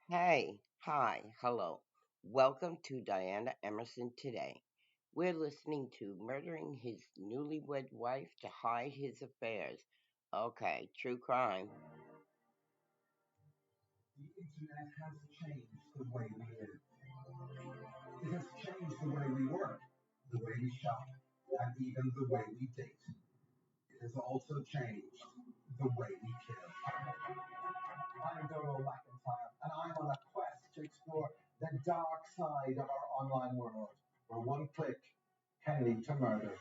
Hey, hi, hello. Welcome to Diana Emerson today. We're listening to Murdering His Newlywed Wife to Hide His Affairs. Okay, true crime. The internet has changed the way we live. It has changed the way we work, the way we shop, and even the way we date. It has also changed the way we kill. I'm Donald McIntyre, and I'm on a quest to explore the dark side of our online world, where one click can lead to murder.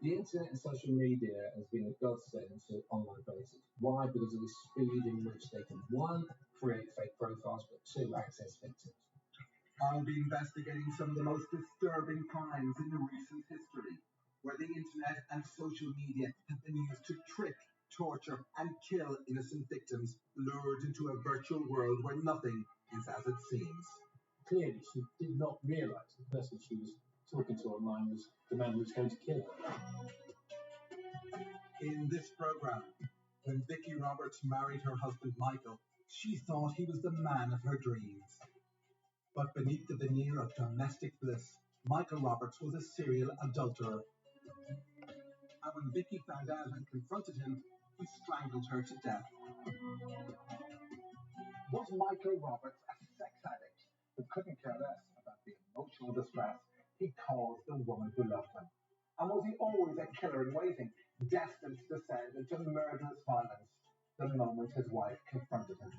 The internet and social media has been a godsend to online dating. Why? Because of the speed in which they can, one, create fake profiles, but two, access victims. I'll be investigating some of the most disturbing crimes in recent history, where the internet and social media have been used to trick, torture, and kill innocent victims lured into a virtual world where nothing is as it seems. Clearly, she did not realise the person she was talking to online was the man who was going to kill her. In this program, when Vicky Roberts married her husband Michael, she thought he was the man of her dreams. But beneath the veneer of domestic bliss, Michael Roberts was a serial adulterer. And when Vicky found out and confronted him, he strangled her to death. Was Michael Roberts a sex addict who couldn't care less about the emotional distress he caused the woman who loved him? And was he always a killer in waiting, destined to descend into murderous violence the moment his wife confronted him?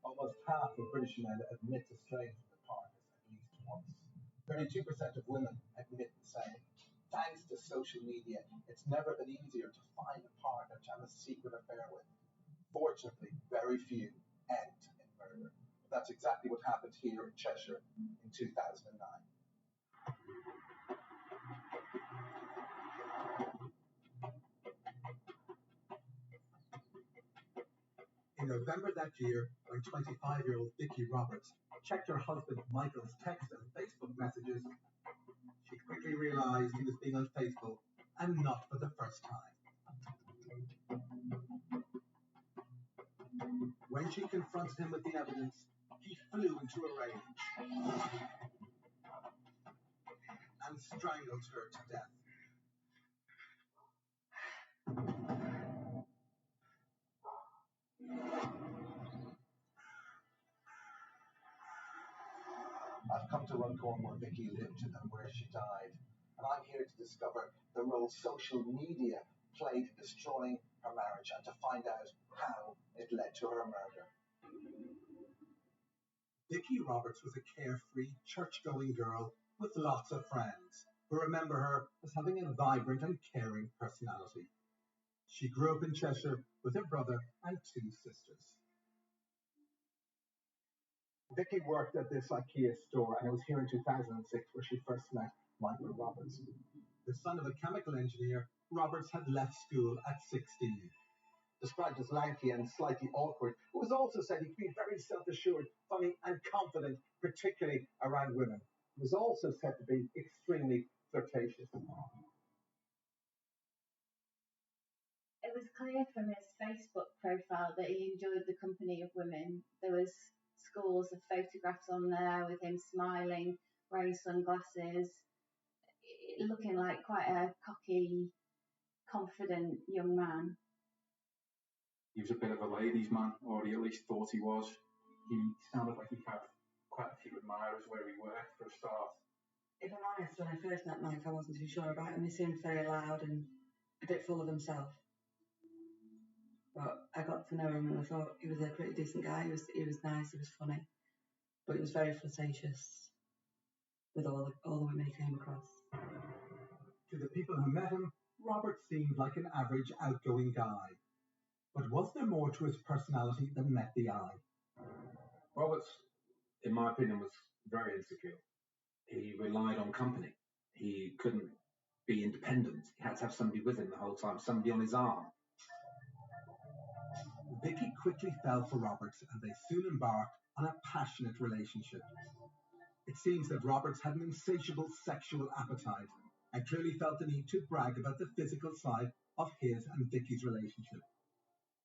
Almost half of British men admit to straying from their partners at least once. 32% of women admit the same. Thanks to social media, it's never been easier to find a partner to have a secret affair with. Fortunately, very few end in murder. But that's exactly what happened here in Cheshire in 2009. In November that year, when 25-year-old Vicky Roberts checked her husband Michael's text and Facebook messages, she quickly realized he was being unfaithful, and not for the first time. When she confronted him with the evidence, he flew into a rage and strangled her to death. I've come to Runcorn where Vicky lived and where she died, and I'm here to discover the role social media played in destroying her marriage and to find out how it led to her murder. Vicky Roberts was a carefree, church-going girl with lots of friends who remember her as having a vibrant and caring personality. She grew up in Cheshire with her brother and two sisters. Vicky worked at this IKEA store, and it was here in 2006 where she first met Michael Roberts. The son of a chemical engineer, Roberts had left school at 16. Described as lanky and slightly awkward, it was also said he could be very self-assured, funny and confident, particularly around women. He was also said to be extremely flirtatious. It was clear from his Facebook profile that he enjoyed the company of women. There was scores of photographs on there with him smiling, wearing sunglasses, looking like quite a cocky, confident young man. He was a bit of a ladies' man, or he at least thought he was. He sounded like he had quite a few admirers where he worked for a start. If I'm honest, when I first met Mike, I wasn't too sure about him. He seemed very loud and a bit full of himself. But I got to know him and I thought he was a pretty decent guy. He was nice, he was funny. but he was very flirtatious with all the women he came across. To the people who met him, Robert seemed like an average outgoing guy. But was there more to his personality than met the eye? Roberts, in my opinion, was very insecure. He relied on company. He couldn't be independent. He had to have somebody with him the whole time, somebody on his arm. Vicky quickly fell for Roberts, and they soon embarked on a passionate relationship. It seems that Roberts had an insatiable sexual appetite and clearly felt the need to brag about the physical side of his and Vicky's relationship.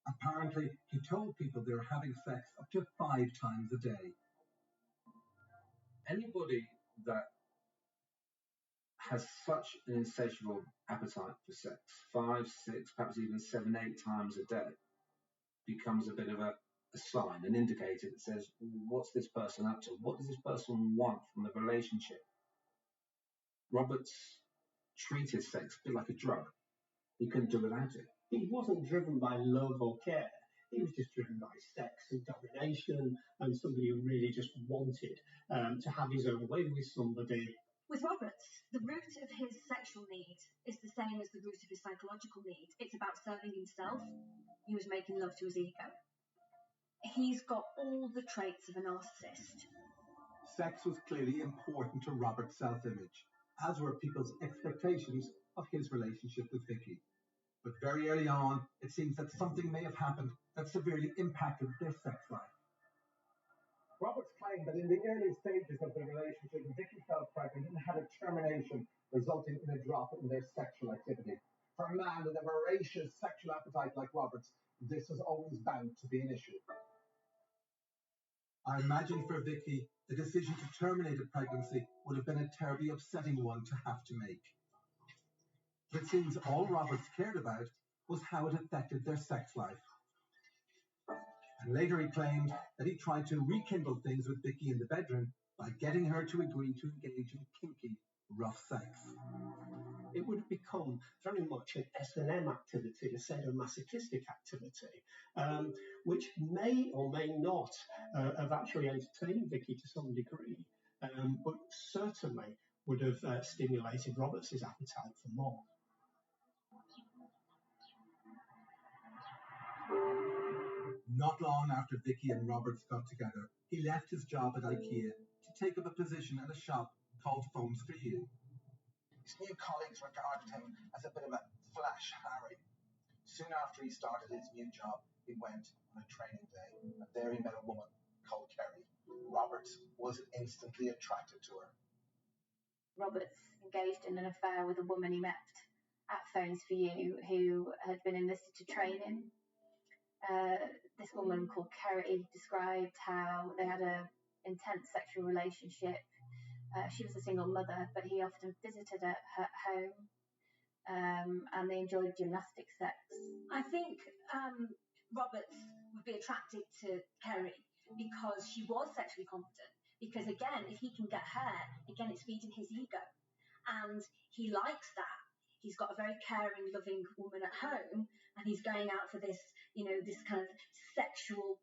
Apparently, he told people they were having sex up to 5 times a day. Anybody that has such an insatiable appetite for sex, 5, 6, perhaps even 7, 8 times a day, becomes a bit of a sign, an indicator that says, what's this person up to? What does this person want from the relationship? Roberts treated sex a bit like a drug. He couldn't do without it. He wasn't driven by love or care. He was just driven by sex and domination, and somebody who really just wanted to have his own way with somebody. With Roberts, the root of his sexual need is the same as the root of his psychological need. It's about serving himself. He was making love to his ego. He's got all the traits of a narcissist. Sex was clearly important to Robert's self-image, as were people's expectations of his relationship with Vicky. But very early on, it seems that something may have happened that severely impacted their sex life. Roberts claimed that in the early stages of the relationship, Vicky felt pregnant and had a termination, resulting in a drop in their sexual activity. For a man with a voracious sexual appetite like Roberts, this was always bound to be an issue. I imagine for Vicky, the decision to terminate a pregnancy would have been a terribly upsetting one to have to make. But it seems all Roberts cared about was how it affected their sex life. And later he claimed that he tried to rekindle things with Vicky in the bedroom by getting her to agree to engage in kinky, rough sex. It would have become very much an S&M activity, a sadomasochistic activity, which may or may not have actually entertained Vicky to some degree, but certainly would have stimulated Roberts' appetite for more. Not long after Vicky and Roberts got together, he left his job at IKEA to take up a position at a shop called Phones for You. His new colleagues regarded him as a bit of a flash Harry. Soon after he started his new job, he went on a training day, and there he met a woman called Kerry. Roberts was instantly attracted to her. Roberts engaged in an affair with a woman he met at Phones for You who had been enlisted to train him. This woman called Kerry described how they had an intense sexual relationship. She was a single mother, but he often visited her at home, and they enjoyed gymnastic sex. I think Roberts would be attracted to Kerry because she was sexually competent. Because again, if he can get her, again, it's feeding his ego. And he likes that. He's got a very caring, loving woman at home, and he's going out for this, this kind of sexual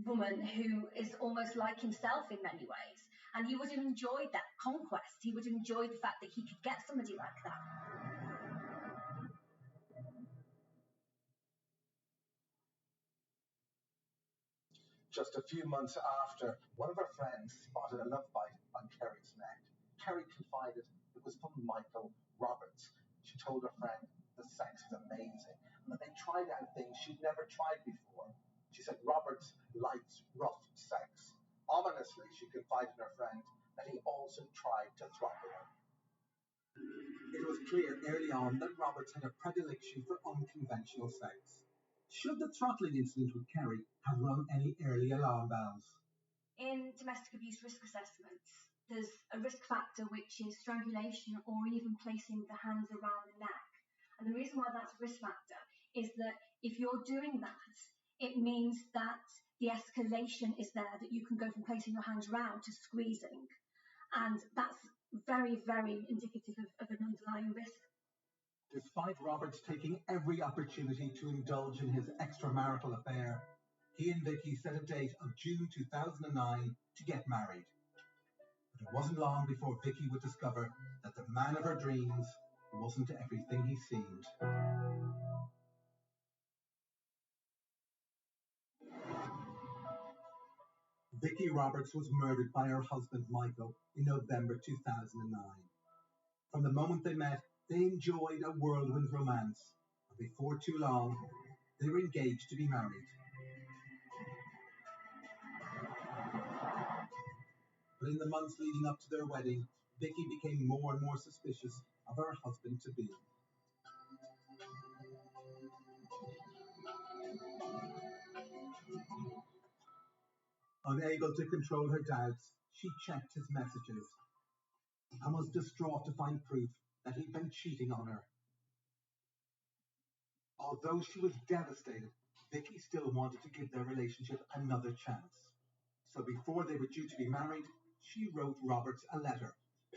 woman who is almost like himself in many ways. And he would have enjoyed that conquest. He would have enjoyed the fact that he could get somebody like that. Just a few months after, one of her friends spotted a love bite on Kerry's neck. Kerry confided it was from Michael Roberts. She told her friend the sex was amazing and that they tried out things she'd never tried before. She said Roberts likes rough sex. Ominously, she confided in her friend that he also tried to throttle her. It was clear early on that Roberts had a predilection for unconventional sex. Should the throttling incident with Kerry have rung any early alarm bells? In domestic abuse risk assessments, there's a risk factor which is strangulation or even placing the hands around the neck. And the reason why that's a risk factor is that if you're doing that, it means that the escalation is there, that you can go from placing your hands around to squeezing. And that's very, very indicative of an underlying risk. Despite Roberts taking every opportunity to indulge in his extramarital affair, He and Vicky set a date of June 2009 to get married. But it wasn't long before Vicky would discover that the man of her dreams wasn't everything he seemed. Vicky Roberts was murdered by her husband Michael in November 2009. From the moment they met, they enjoyed a whirlwind romance, and before too long, they were engaged to be married. But in the months leading up to their wedding, Vicky became more and more suspicious of her husband-to-be. Unable to control her doubts, she checked his messages and was distraught to find proof that he'd been cheating on her. Although she was devastated, Vicky still wanted to give their relationship another chance. So before they were due to be married, she wrote Roberts a letter,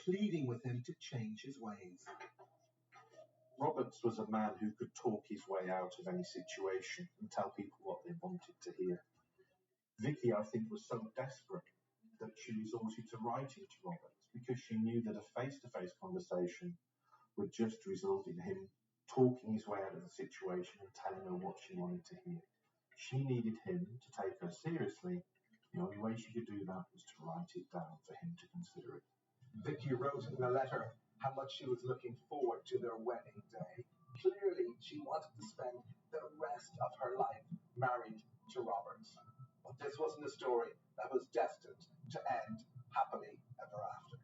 pleading with him to change his ways. Roberts was a man who could talk his way out of any situation and tell people what they wanted to hear. Vicky, I think, was so desperate that she resorted to writing to Roberts because she knew that a face-to-face conversation would just result in him talking his way out of the situation and telling her what she wanted to hear. She needed him to take her seriously. The only way she could do that was to write it down for him to consider it. Vicky wrote in a letter how much she was looking forward to their wedding day. Clearly, she wanted to spend the rest of her life married to Roberts. But this wasn't a story that was destined to end happily ever after.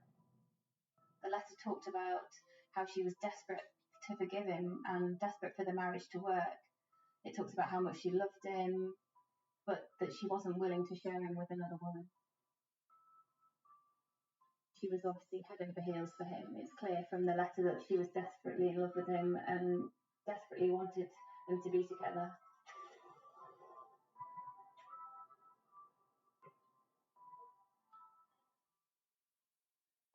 The letter talked about how she was desperate to forgive him and desperate for the marriage to work. It talks about how much she loved him, but that she wasn't willing to share him with another woman. She was obviously head over heels for him. It's clear from the letter that she was desperately in love with him and desperately wanted them to be together.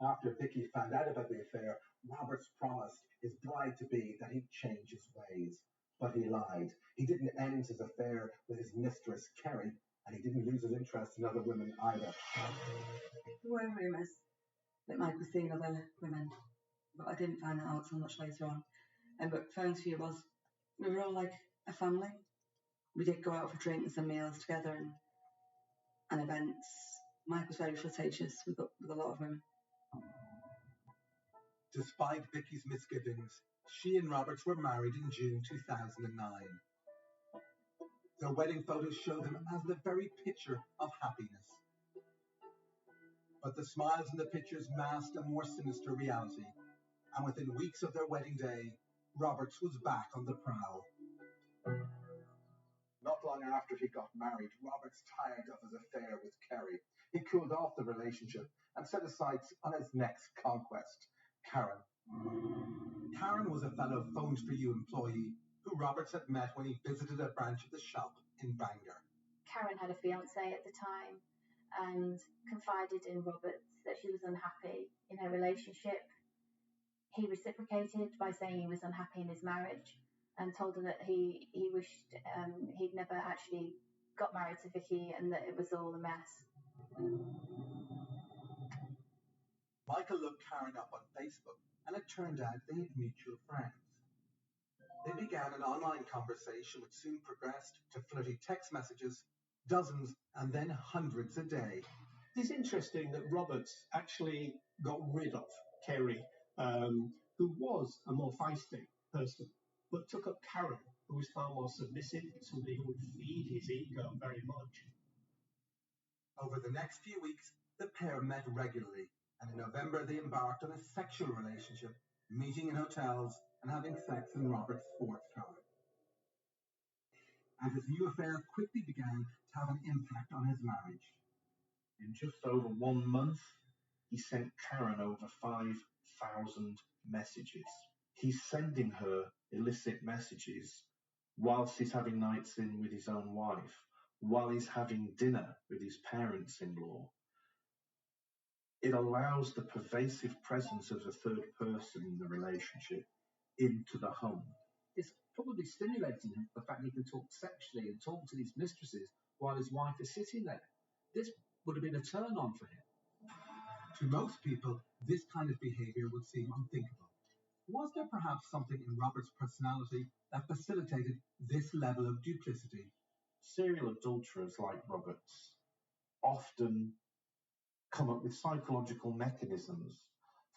After Vicky found out about the affair, Roberts promised his bride-to-be that he'd change his ways. But he lied. He didn't end his affair with his mistress, Kerry, and he didn't lose his interest in other women either. There were rumours that Mike was seeing other women, but I didn't find that out so much later on. But Phone's view was we were all like a family. We did go out for drinks and meals together and events. Mike was very flirtatious with a lot of women. Despite Vicky's misgivings, she and Roberts were married in June 2009. Their wedding photos show them as the very picture of happiness. But the smiles in the pictures masked a more sinister reality, and within weeks of their wedding day, Roberts was back on the prowl. Not long after he got married, Roberts tired of his affair with Kerry. He cooled off the relationship and set his sights on his next conquest, Karen. Karen was a fellow Phones For You employee who Roberts had met when he visited a branch of the shop in Bangor. Karen had a fiancé at the time and confided in Roberts that she was unhappy in her relationship. He reciprocated by saying he was unhappy in his marriage and told her that he wished he'd never actually got married to Vicky and that it was all a mess. Michael looked Karen up on Facebook, and it turned out they had mutual friends. They began an online conversation which soon progressed to flirty text messages, dozens and then hundreds a day. It's interesting that Roberts actually got rid of Kerry, who was a more feisty person, but took up Karen, who was far more submissive, somebody who would feed his ego very much. Over the next few weeks, the pair met regularly, and in November they embarked on a sexual relationship, meeting in hotels and having sex in Robert's sports car. And his new affair quickly began to have an impact on his marriage. In just over 1 month, he sent Karen over 5,000 messages. He's sending her illicit messages whilst he's having nights in with his own wife, while he's having dinner with his parents-in-law. It allows the pervasive presence of a third person in the relationship into the home. It's probably stimulating him, the fact he can talk sexually and talk to these mistresses while his wife is sitting there. This would have been a turn on for him. To most people, this kind of behaviour would seem unthinkable. Was there perhaps something in Robert's personality that facilitated this level of duplicity? Serial adulterers like Roberts often come up with psychological mechanisms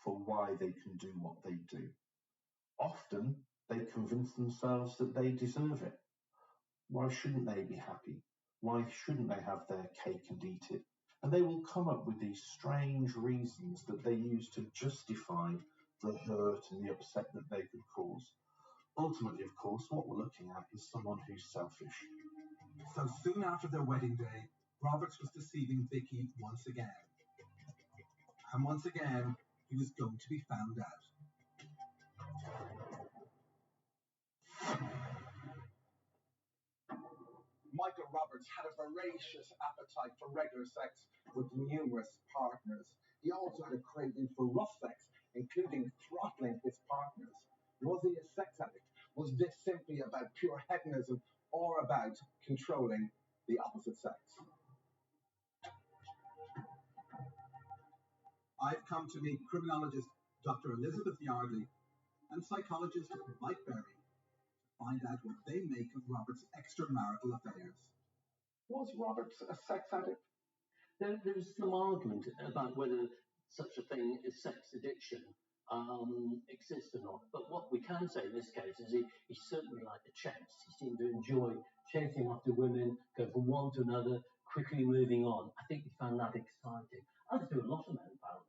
for why they can do what they do. Often they convince themselves that they deserve it. Why shouldn't they be happy? Why shouldn't they have their cake and eat it? And they will come up with these strange reasons that they use to justify the hurt and the upset that they could cause. Ultimately, of course, what we're looking at is someone who's selfish. So soon after their wedding day, Roberts was deceiving Vicky once again. And once again, he was going to be found out. Michael Roberts had a voracious appetite for regular sex with numerous partners. He also had a craving for rough sex, including throttling his partners. Was he a sex addict? Was this simply about pure hedonism or about controlling the opposite sex? I've come to meet criminologist Dr. Elizabeth Yardley and psychologist Mike Berry to find out what they make of Robert's extramarital affairs. Was Roberts a sex addict? There's some argument about whether such a thing as sex addiction exists or not. But what we can say in this case is he certainly liked the chase. He seemed to enjoy chasing after women, going from one to another, quickly moving on. I think he found that exciting. As do a lot of men, apparently.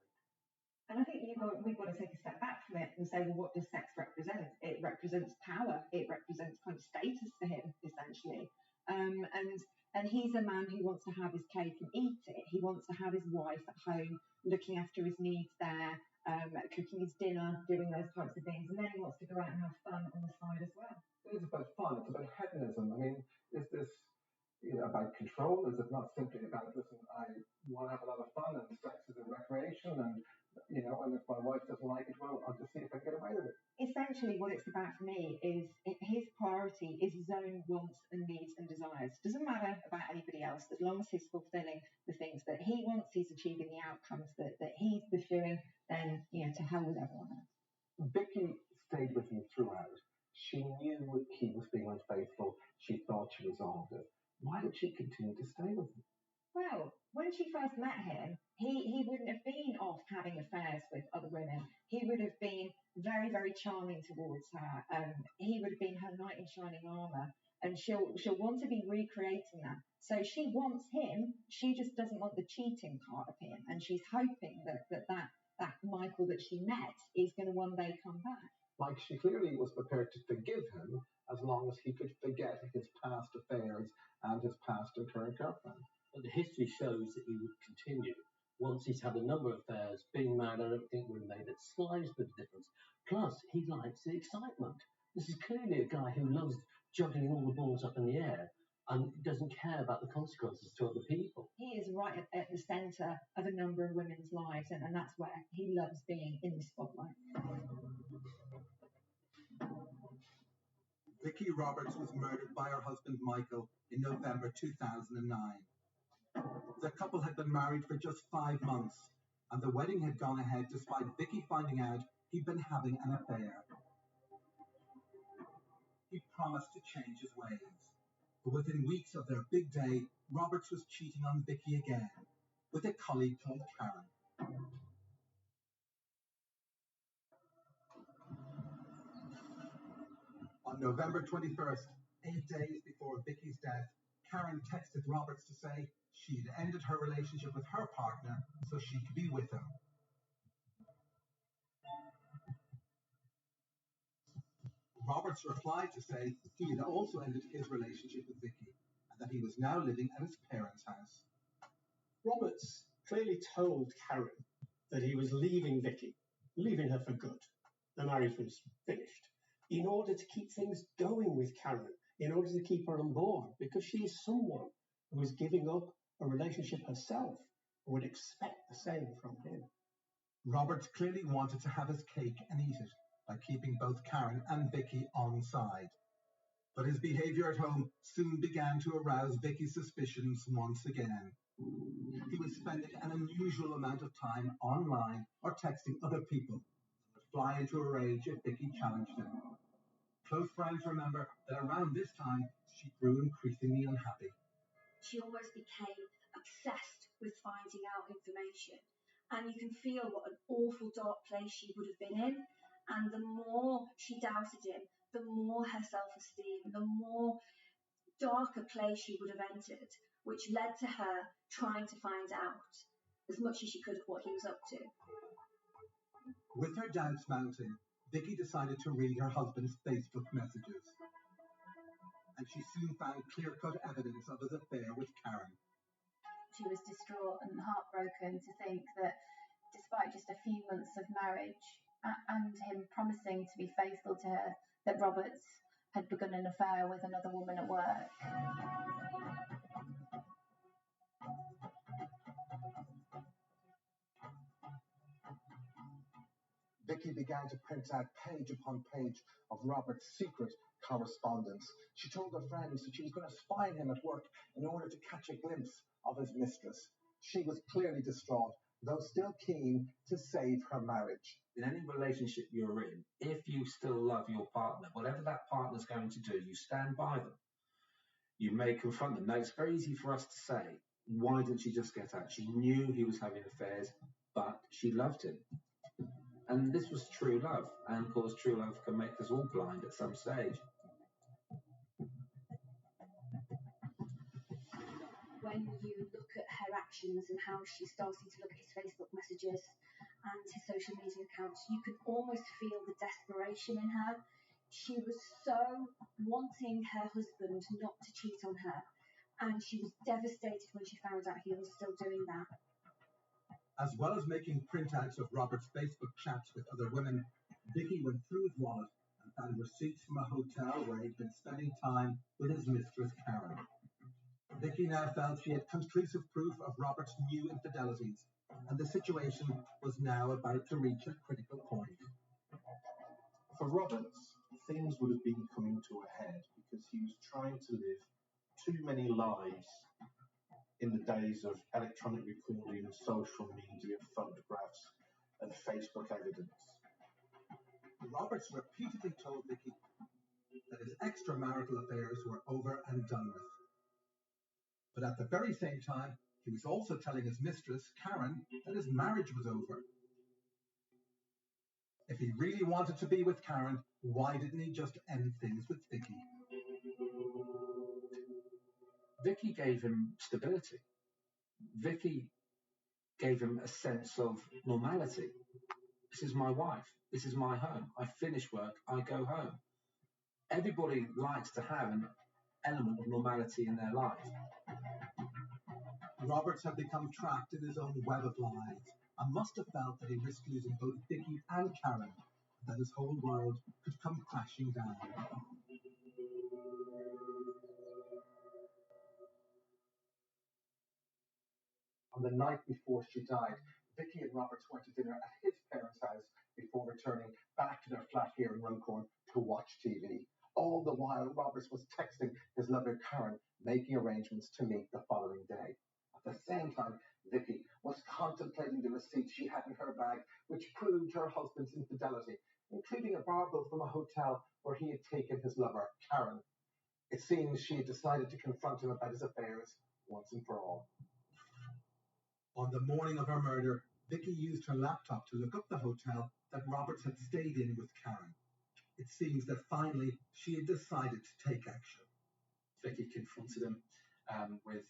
And I think we've got to take a step back from it and say, well, what does sex represent? It represents power. It represents kind of status for him, essentially. And he's a man who wants to have his cake and eat it. He wants to have his wife at home, looking after his needs there, cooking his dinner, doing those types of things. And then he wants to go out and have fun on the side as well. It's about fun. It's about hedonism. I mean, is this about control? Is it not simply about, listen, I want to have a lot of fun and sex is a recreation and, and if my wife doesn't like it, well, I'll just see if I can get away with it. Essentially, what it's about for me is his priority is his own wants and needs and desires. Doesn't matter about anybody else, as long as he's fulfilling the things that he wants, he's achieving the outcomes that he's pursuing, then, to hell with everyone else. Vicky stayed with him throughout. She knew he was being unfaithful. She thought she resolved it. Why did she continue to stay with him? Well, when she first met him, he wouldn't have been off having affairs with other women. He would have been very, very charming towards her. He would have been her knight in shining armour, and she'll want to be recreating that. So she wants him. She just doesn't want the cheating part of him, and she's hoping that Michael that she met is going to one day come back. Like, she clearly was prepared to forgive him as long as he could forget his past affairs and his past and current girlfriend. But the history shows that he would continue. Once he's had a number of affairs, being married, I don't think would have made the slightest bit of difference. Plus, he likes the excitement. This is clearly a guy who loves juggling all the balls up in the air and doesn't care about the consequences to other people. He is right at the centre of a number of women's lives, and that's where he loves being in the spotlight. Vicky Roberts was murdered by her husband Michael in November 2009. The couple had been married for just 5 months, and the wedding had gone ahead despite Vicky finding out he'd been having an affair. He promised to change his ways, but within weeks of their big day, Roberts was cheating on Vicky again with a colleague called Karen. On November 21st, 8 days before Vicky's death, Karen texted Roberts to say she'd ended her relationship with her partner so she could be with him. Roberts replied to say he had also ended his relationship with Vicky and that he was now living at his parents' house. Roberts clearly told Karen that he was leaving Vicky, leaving her for good. The marriage was finished, in order to keep things going with Karen, in order to keep her on board, because she is someone who is giving up a relationship herself and would expect the same from him. Roberts clearly wanted to have his cake and eat it by keeping both Karen and Vicky on side. But his behaviour at home soon began to arouse Vicky's suspicions once again. He was spending an unusual amount of time online or texting other people, and would fly into a rage if Vicky challenged him. Close friends remember that around this time she grew increasingly unhappy. She almost became obsessed with finding out information. And you can feel what an awful dark place she would have been in. And the more she doubted him, the more her self-esteem, the more darker place she would have entered, which led to her trying to find out as much as she could of what he was up to. With her doubts mounting, Vicky decided to read her husband's Facebook messages. And she soon found clear-cut evidence of his affair with Karen. She was distraught and heartbroken to think that despite just a few months of marriage and him promising to be faithful to her, that Roberts had begun an affair with another woman at work. Vicky began to print out page upon page of Robert's secret correspondence. She told her friends that she was going to spy on him at work in order to catch a glimpse of his mistress. She was clearly distraught, though still keen to save her marriage. In any relationship you're in, if you still love your partner, whatever that partner's going to do, you stand by them. You may confront them. Now, it's very easy for us to say, why didn't she just get out? She knew he was having affairs, but she loved him. And this was true love. And of course, true love can make us all blind at some stage. When you look at her actions and how she's starting to look at his Facebook messages and his social media accounts, you can almost feel the desperation in her. She was so wanting her husband not to cheat on her, and she was devastated when she found out he was still doing that. As well as making printouts of Robert's Facebook chats with other women, Vicky went through his wallet and found receipts from a hotel where he'd been spending time with his mistress Karen. Vicky now felt she had conclusive proof of Robert's new infidelities, and the situation was now about to reach a critical point. For Roberts, things would have been coming to a head because he was trying to live too many lives in the days of electronic recording, social media, photographs, and Facebook evidence. Roberts repeatedly told Vicky that his extramarital affairs were over and done with. But at the very same time, he was also telling his mistress, Karen, that his marriage was over. If he really wanted to be with Karen, why didn't he just end things with Vicky? Vicky gave him stability. Vicky gave him a sense of normality. This is my wife. This is my home. I finish work. I go home. Everybody likes to have an element of normality in their life. Roberts had become trapped in his own web of lies and must have felt that he risked losing both Vicky and Karen, and that his whole world could come crashing down. On the night before she died, Vicky and Roberts went to dinner at his parents' house before returning back to their flat here in Runcorn to watch TV. All the while, Roberts was texting his lover Karen, making arrangements to meet the following day. At the same time, Vicky was contemplating the receipts she had in her bag, which proved her husband's infidelity, including a bar bill from a hotel where he had taken his lover, Karen. It seems she had decided to confront him about his affairs once and for all. On the morning of her murder, Vicky used her laptop to look up the hotel that Roberts had stayed in with Karen. It seems that finally she had decided to take action. Vicky confronted him with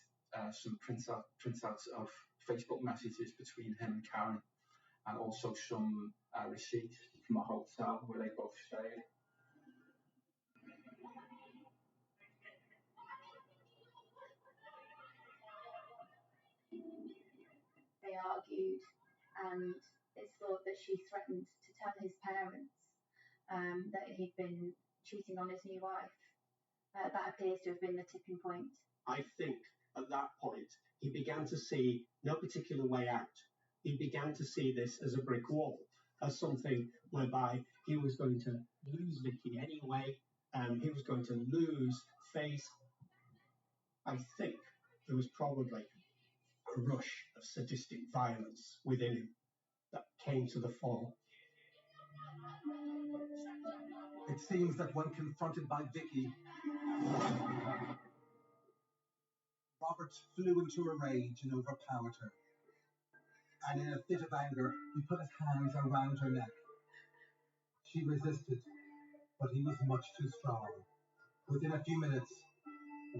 some printouts of Facebook messages between him and Karen, and also some receipts from a hotel where they both stayed. They argued, and it's thought that she threatened to tell his parents that he'd been cheating on his new wife. That appears to have been the tipping point. I think at that point he began to see no particular way out. He began to see this as a brick wall, as something whereby he was going to lose Vicky anyway, he was going to lose face. I think there was probably a rush of sadistic violence within him that came to the fore. It seems that when confronted by Vicky, Robert flew into a rage and overpowered her. And in a fit of anger, he put his hands around her neck. She resisted, but he was much too strong. Within a few minutes,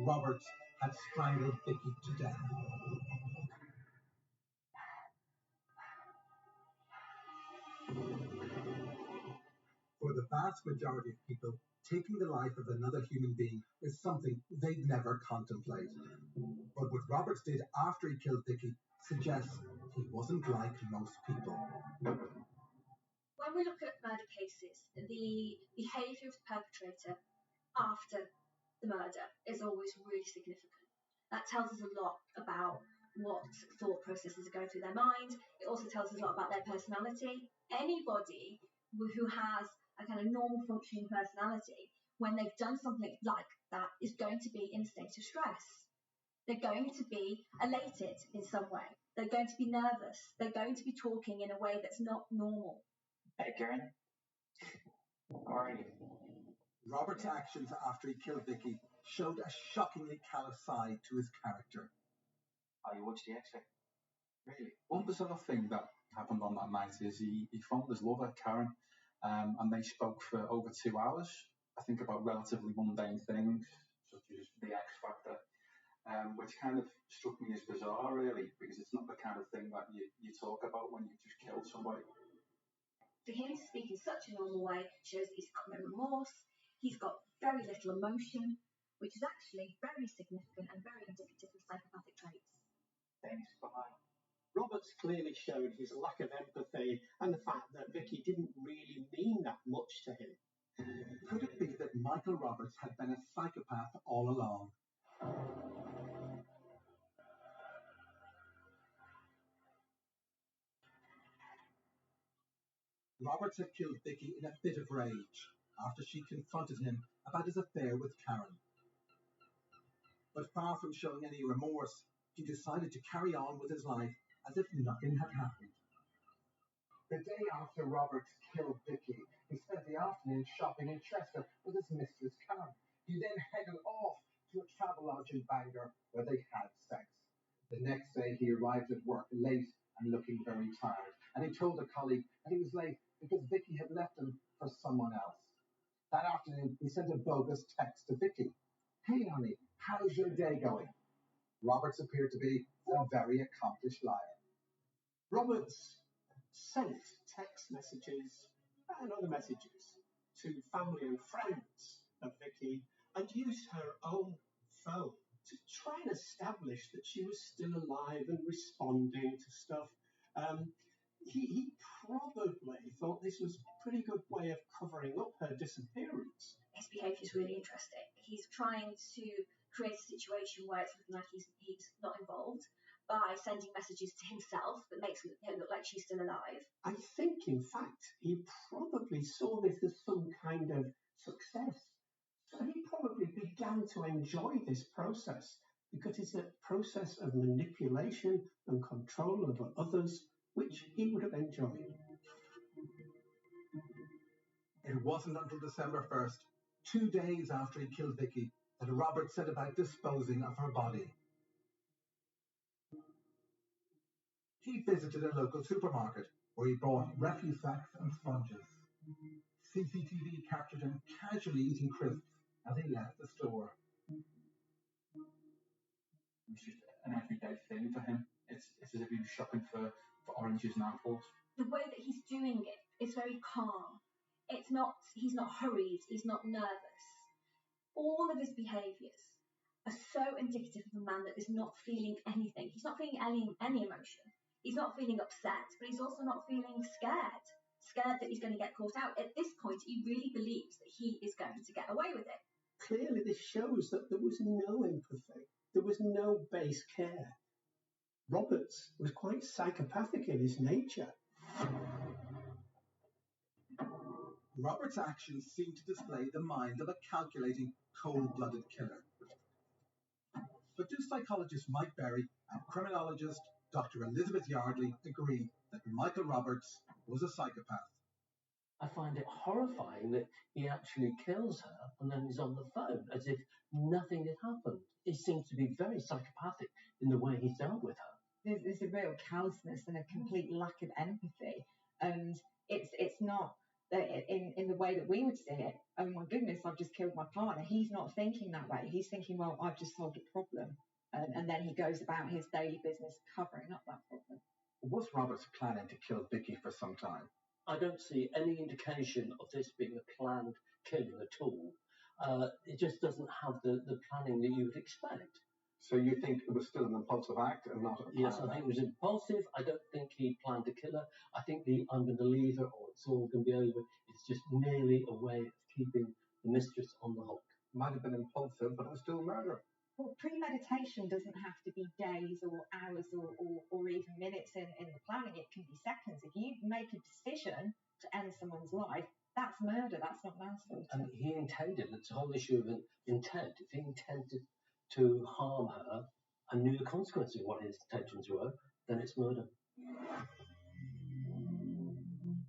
Robert had strangled Vicky to death. For the vast majority of people, taking the life of another human being is something they'd never contemplate. But what Robert did after he killed Vicky suggests he wasn't like most people. When we look at murder cases, the behaviour of the perpetrator after the murder is always really significant. That tells us a lot about what thought processes are going through their mind. It also tells us a lot about their personality. Anybody who has a kind of normal functioning personality, when they've done something like that, is going to be in a state of stress. They're going to be elated in some way. They're going to be nervous. They're going to be talking in a way that's not normal. Hey, Karen. How are you? Robert's actions after he killed Vicky showed a shockingly callous side to his character. Oh, you watched the X-Factor? Really? One bizarre thing that happened on that night is he phoned his lover, Karen, and they spoke for over 2 hours, I think about relatively mundane things, such as the X-Factor, which kind of struck me as bizarre, really, because it's not the kind of thing that you talk about when you just kill somebody. For him to speak in such a normal way shows that he's got no remorse, he's got very little emotion, which is actually very significant and very indicative of psychopathic traits. Thanks, bye. Roberts clearly showed his lack of empathy and the fact that Vicky didn't really mean that much to him. Could it be that Michael Roberts had been a psychopath all along? Roberts had killed Vicky in a fit of rage after she confronted him about his affair with Karen. But far from showing any remorse, he decided to carry on with his life as if nothing had happened. The day after Robert killed Vicky, he spent the afternoon shopping in Chester with his mistress Karen. He then headed off to a travel lodge in Bangor where they had sex. The next day he arrived at work late and looking very tired, and he told a colleague that he was late because Vicky had left him for someone else. That afternoon he sent a bogus text to Vicky. "Hey honey, how's your day going?" Roberts appeared to be a very accomplished liar. Roberts sent text messages and other messages to family and friends of Vicky and used her own phone to try and establish that she was still alive and responding to stuff. He probably thought this was a pretty good way of covering up her disappearance. His behaviour is really interesting. He's trying to create a situation where it's looking like he's not involved by sending messages to himself that makes it look like she's still alive. I think, in fact, he probably saw this as some kind of success. So he probably began to enjoy this process because it's a process of manipulation and control over others, which he would have enjoyed. It wasn't until December 1st, 2 days after he killed Vicky, that Robert set about disposing of her body. He visited a local supermarket where he bought refuse sacks and sponges. CCTV captured him casually eating crisps as he left the store. It's just an everyday thing for him. It's as if he was shopping for oranges and apples. The way that he's doing it is very calm. He's not hurried, he's not nervous. All of his behaviours are so indicative of a man that is not feeling anything. He's not feeling any emotion. He's not feeling upset, but he's also not feeling scared. Scared that he's going to get caught out. At this point, he really believes that he is going to get away with it. Clearly, this shows that there was no empathy. There was no base care. Roberts was quite psychopathic in his nature. Robert's actions seemed to display the mind of a calculating, cold-blooded killer. But do psychologist Mike Berry and criminologist Dr. Elizabeth Yardley agree that Michael Roberts was a psychopath? I find it horrifying that he actually kills her and then is on the phone as if nothing had happened. He seems to be very psychopathic in the way he's dealt with her. There's a real callousness and a complete lack of empathy, and it's not in the way that we would see it. Oh my goodness, I've just killed my partner. He's not thinking that way. He's thinking, well, I've just solved a problem, and then he goes about his daily business covering up that problem. Was Roberts planning to kill Vicky for some time? I don't see any indication of this being a planned killing at all. It just doesn't have the planning that you would expect. So you think it was still an impulsive act and not a plan? Yes, I think it was impulsive. I don't think he planned to kill her. I think I'm going to leave her or it's all going to be over. It's just merely a way of keeping the mistress on the hook. Might have been impulsive, but it was still murder. Well, premeditation doesn't have to be days or hours or even minutes in the planning. It can be seconds. If you make a decision to end someone's life, that's murder. That's not manslaughter. And he intended, it's a whole issue of intent. If he intended to harm her and knew the consequences of what his intentions were, then it's murder.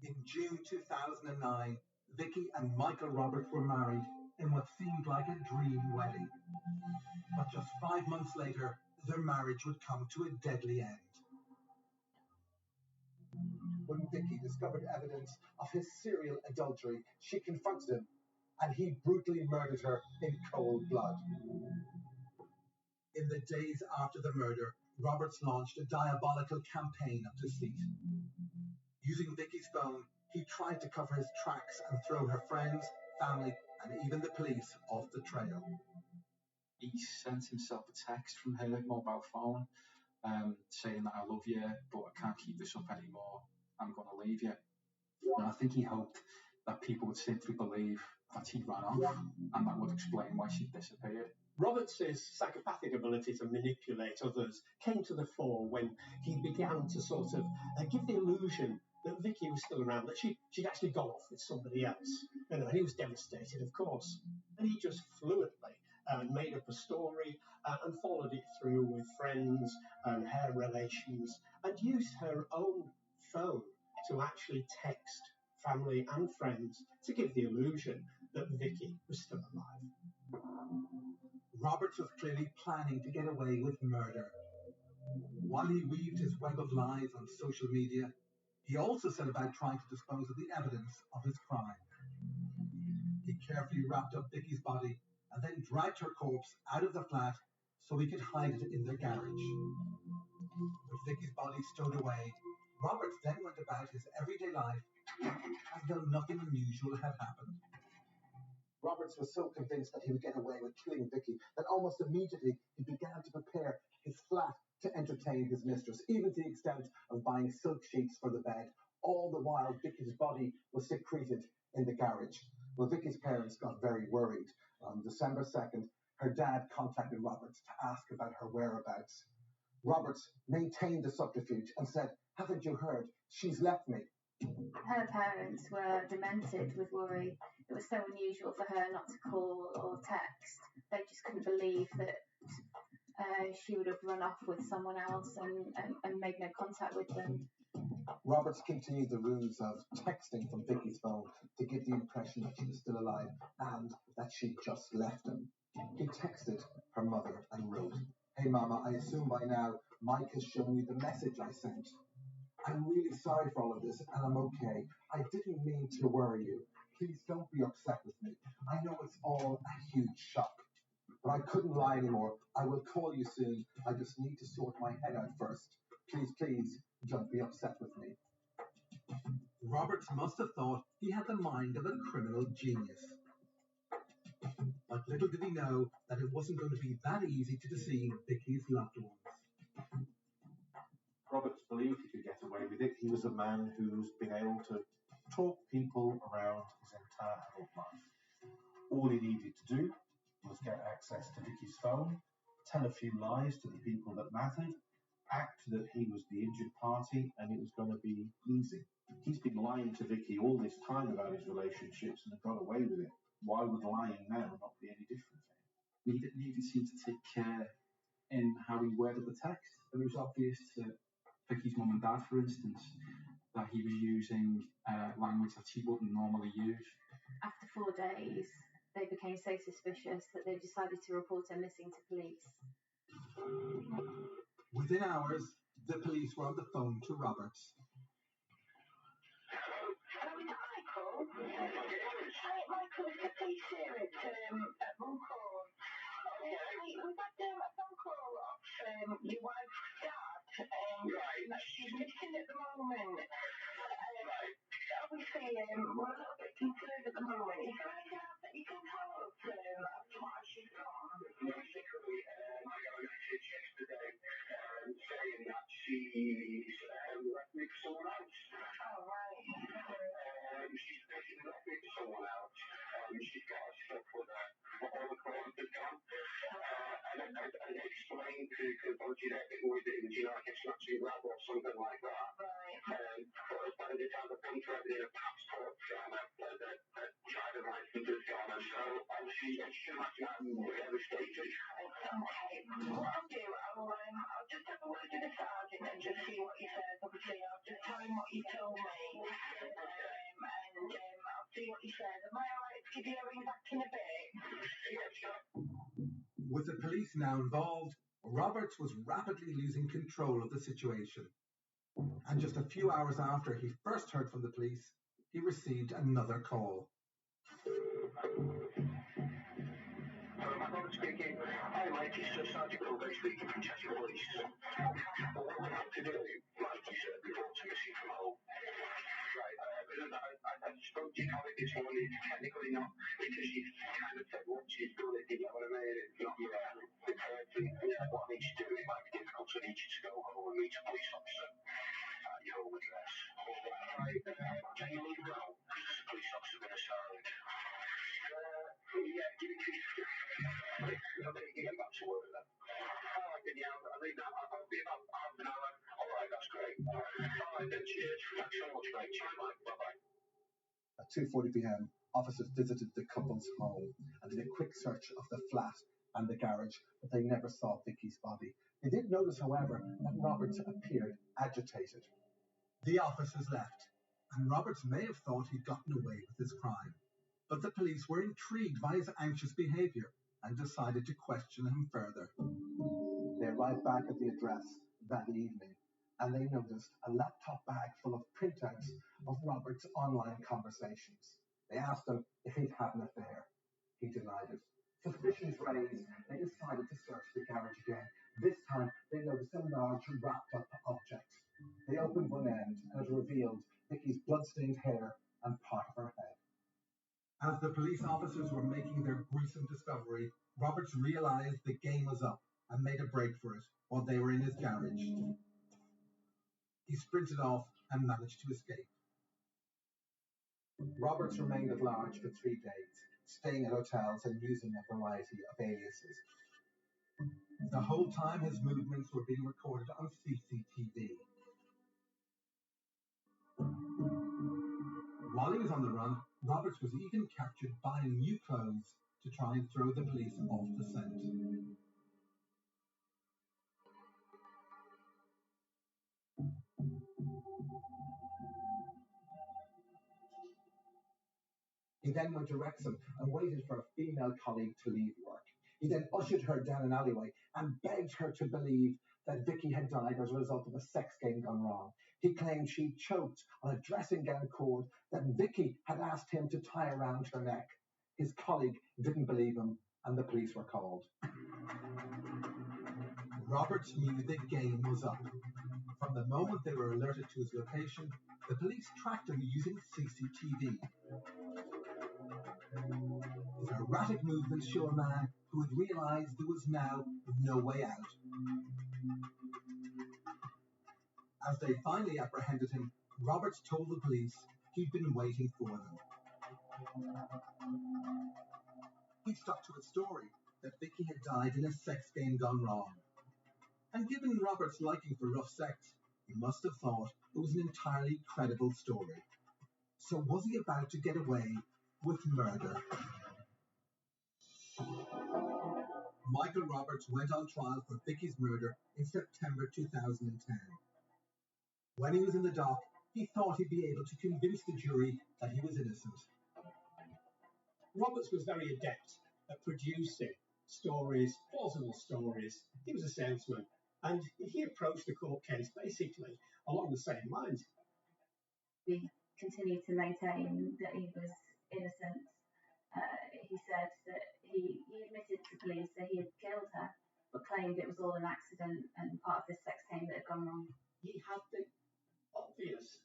In June 2009, Vicky and Michael Roberts were married in what seemed like a dream wedding. But just 5 months later, their marriage would come to a deadly end. When Vicky discovered evidence of his serial adultery, she confronted him, and he brutally murdered her in cold blood. In the days after the murder, Roberts launched a diabolical campaign of deceit. Using Vicky's phone, he tried to cover his tracks and throw her friends, family, and even the police off the trail. He sent himself a text from her mobile phone saying that I love you, but I can't keep this up anymore. I'm going to leave you. And I think he hoped that people would simply believe that he ran off, and that would explain why she disappeared. Roberts' psychopathic ability to manipulate others came to the fore when he began to sort of give the illusion that Vicky was still around, that she'd actually gone off with somebody else. And he was devastated, of course. And he just fluently made up a story and followed it through with friends and her relations, and used her own phone to actually text family and friends to give the illusion that Vicky was still alive. Roberts was clearly planning to get away with murder. While he weaved his web of lies on social media, he also set about trying to dispose of the evidence of his crime. He carefully wrapped up Vicky's body and then dragged her corpse out of the flat so he could hide it in their garage. With Vicky's body stowed away, Roberts then went about his everyday life as though nothing unusual had happened. Roberts was so convinced that he would get away with killing Vicky that almost immediately he began to prepare his flat to entertain his mistress, even to the extent of buying silk sheets for the bed. All the while, Vicky's body was secreted in the garage. Well, Vicky's parents got very worried. On December 2nd, her dad contacted Roberts to ask about her whereabouts. Roberts maintained the subterfuge and said, "Haven't you heard? She's left me." Her parents were demented with worry. It was so unusual for her not to call or text. They just couldn't believe that she would have run off with someone else and made no contact with them. Roberts continued the ruse of texting from Vicky's phone to give the impression that she was still alive and that she'd just left him. He texted her mother and wrote, "Hey Mama, I assume by now Mike has shown you the message I sent. I'm really sorry for all of this and I'm okay. I didn't mean to worry you. Please don't be upset with me. I know it's all a huge shock. But I couldn't lie anymore. I will call you soon. I just need to sort my head out first. Please, don't be upset with me." Roberts must have thought he had the mind of a criminal genius. But little did he know that it wasn't going to be that easy to deceive Vicky's loved ones. Roberts believed he could get away with it. He was a man who's been able to talk people around his entire adult life. All he needed to do was get access to Vicky's phone, tell a few lies to the people that mattered, act that he was the injured party and it was going to be easy. He's been lying to Vicky all this time about his relationships and got away with it. Why would lying now not be any different for him? He needed seemed to take care in how he worded the text. It was obvious to Vicky's mum and dad, for instance, that he was using language that she wouldn't normally use. After 4 days, they became so suspicious that they decided to report her missing to police. Within hours, the police were on the phone to Roberts. Hello, Michael. Hi, Michael. It's the police here at Runcorn. Yeah, we've had a phone call of your wife's dad. Right. She's missing at the moment. Obviously, we're a little bit concerned at the moment. Is there anything else that you can tell us as to why she's gone? Basically, I got a message yesterday saying that she's left me for someone else. Oh, right. She's basically left me for someone else. She's got stuff with her. All the clothes have gone. And I explained to the body that it was like a snatching grab or something like that. Right. But as by the time the contract in a passport, the driving license has gone, and so obviously you can imagine I'm devastated. Okay. What I'll do, I'll just have a word with the sergeant and just see what he says. Obviously, I'll just tell him what you told me. And I'll see what he says. Am I alright to give you a ring back in a bit? Yeah, sure. With the police now involved, Roberts was rapidly losing control of the situation. And just a few hours after he first heard from the police, he received another call. Hello, my brother speaking. Hi, Mike. It's Sergeant Colby speaking from Cheshire Police. What we have to do, Mike, is report to missing from home. Right. I spoke to your colleague this morning. Technically not, because she kind of said what she's done. If you know what I mean? It's not your what I need to do. It might be difficult. So I need you to go home and meet a police officer at your home address. Right. Can you leave now? The police officer been assigned. Yeah, give it to me. Okay, get back to work then. All right, then, yeah, I'll leave now. I'll be about half an hour. All right, that's great. All right, then, cheers. Thanks so much, mate. Cheers, mate. Bye-bye. At 2:40 p.m., officers visited the couple's home and did a quick search of the flat and the garage, but they never saw Vicky's body. They did notice, however, that Roberts appeared agitated. The officers left, and Roberts may have thought he'd gotten away with his crime. But the police were intrigued by his anxious behaviour and decided to question him further. They arrived back at the address that evening, and they noticed a laptop bag full of printouts of Robert's online conversations. They asked him if he'd had an affair. He denied it. Suspicions raised, they decided to search the garage again. This time, they noticed a large wrapped-up object. They opened one end, and it revealed Vicky's blood-stained hair and part of her head. As the police officers were making their gruesome discovery, Roberts realised the game was up and made a break for it while they were in his garage. He sprinted off and managed to escape. Roberts remained at large for 3 days, staying at hotels and using a variety of aliases. The whole time his movements were being recorded on CCTV. While he was on the run, Roberts was even captured buying new clothes to try and throw the police off the scent. He then went to Wrexham and waited for a female colleague to leave work. He then ushered her down an alleyway and begged her to believe that Vicky had died as a result of a sex game gone wrong. He claimed she choked on a dressing gown cord that Vicky had asked him to tie around her neck. His colleague didn't believe him, and the police were called. Roberts knew the game was up. From the moment they were alerted to his location, the police tracked him using CCTV. His erratic movements show a man who had realised there was now no way out. As they finally apprehended him, Roberts told the police he'd been waiting for them. He'd stuck to his story that Vicky had died in a sex game gone wrong. And given Robert's liking for rough sex, he must have thought it was an entirely credible story. So was he about to get away with murder? Michael Roberts went on trial for Vicky's murder in September 2010. When he was in the dock, he thought he'd be able to convince the jury that he was innocent. Roberts was very adept at producing stories, plausible stories. He was a salesman, and he approached the court case basically along the same lines. We continued to maintain that he was innocent. He said that he admitted to police that he had killed her, but claimed it was all an accident and part of this sex game that had gone wrong. He had the obvious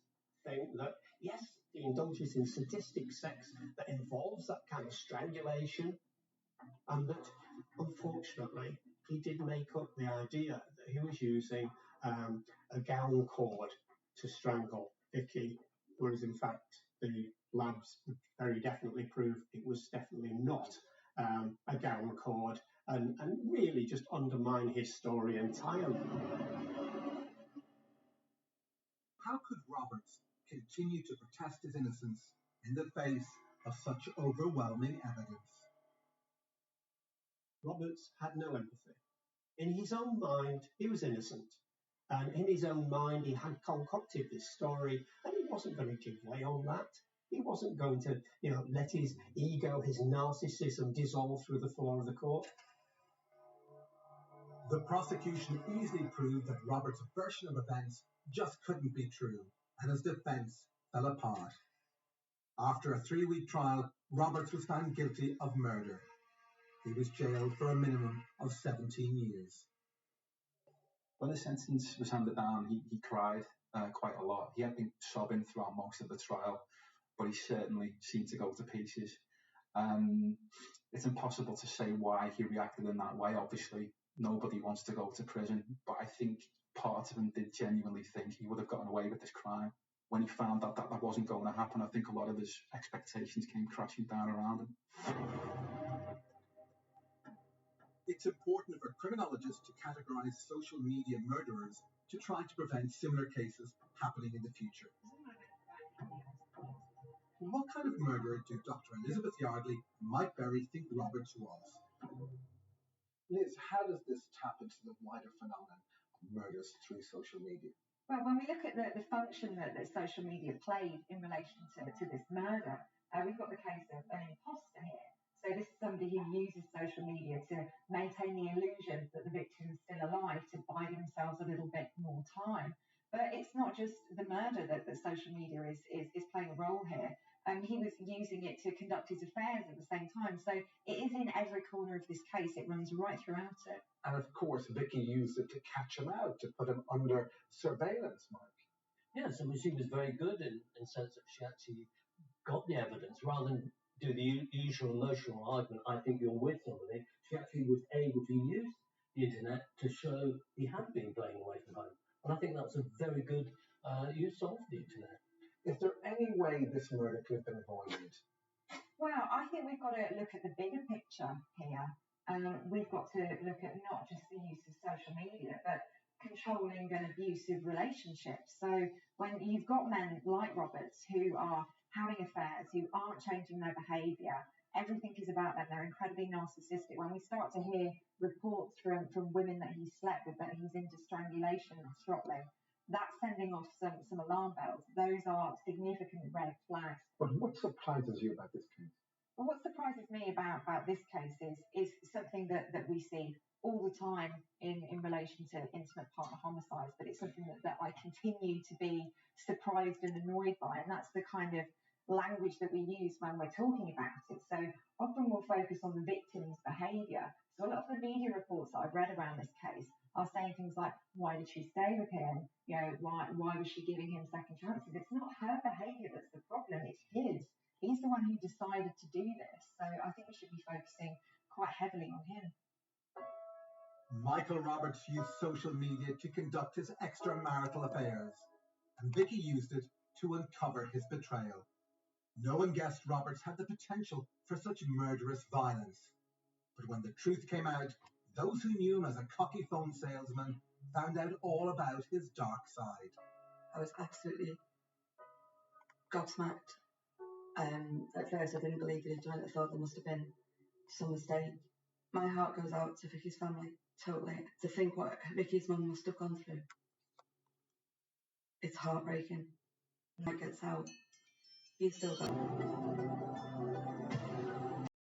thing that, yes, he indulges in sadistic sex that involves that kind of strangulation, and that, unfortunately, he did make up the idea that he was using a gown cord to strangle Vicky, whereas in fact the labs would very definitely prove it was definitely not a gown cord, and really just undermine his story entirely. How could Roberts continue to protest his innocence in the face of such overwhelming evidence? Roberts had no empathy. In his own mind, he was innocent. And in his own mind, he had concocted this story, and he wasn't going to give way on that. He wasn't going to, let his ego, his narcissism dissolve through the floor of the court. The prosecution easily proved that Roberts' version of events just couldn't be true, and his defense fell apart. After a 3-week trial, Roberts was found guilty of murder. He was jailed for a minimum of 17 years. When the sentence was handed down, he cried quite a lot. He had been sobbing throughout most of the trial, but he certainly seemed to go to pieces. It's impossible to say why he reacted in that way. Obviously, nobody wants to go to prison, but I think part of him did genuinely think he would have gotten away with this crime. When he found out that wasn't going to happen, I think a lot of his expectations came crashing down around him. It's important for criminologists to categorize social media murderers to try to prevent similar cases happening in the future. What kind of murderer do Dr. Elizabeth Yardley and Mike Berry think Roberts was? Liz, how does this tap into the wider phenomenon of murders through social media? Well, when we look at the function that social media played in relation to this murder, we've got the case of an imposter here. So this is somebody who uses social media to maintain the illusion that the victim's still alive, to buy themselves a little bit more time. But it's not just the murder that social media is playing a role here. He was using it to conduct his affairs at the same time. So it is in every corner of this case. It runs right throughout it. And of course, Vicky used it to catch him out, to put him under surveillance, Mike. Yes, I mean, she was very good in the sense that she actually got the evidence rather than do the usual emotional argument, I think you're with somebody. She actually was able to use the internet to show he had been playing away from home. And I think that's a very good use of the internet. Is there any way this murder could have been avoided? Well, I think we've got to look at the bigger picture here. We've got to look at not just the use of social media, but controlling and abusive relationships. So when you've got men like Roberts who are having affairs, who aren't changing their behaviour, everything is about them. They're incredibly narcissistic. When we start to hear reports from women that he slept with, that he's into strangulation and throttling, that's sending off some alarm bells. Those are significant red flags. But what surprises you about this case? Well, what surprises me about this case is something that we see all the time in relation to intimate partner homicides, but it's something that I continue to be surprised and annoyed by, and that's the kind of language that we use when we're talking about it. So often we'll focus on the victim's behaviour. So a lot of the media reports that I've read around this case are saying things like, why did she stay with him? Why was she giving him second chances? It's not her behaviour that's the problem, it's his. He's the one who decided to do this. So I think we should be focusing quite heavily on him. Michael Roberts used social media to conduct his extramarital affairs, and Vicky used it to uncover his betrayal. No one guessed Roberts had the potential for such murderous violence. But when the truth came out, those who knew him as a cocky phone salesman found out all about his dark side. I was absolutely gobsmacked. At first, I didn't believe it. I thought there must have been some mistake. My heart goes out to Vicky's family, totally. To think what Vicky's mum must have gone through. It's heartbreaking. When that gets out, he's still got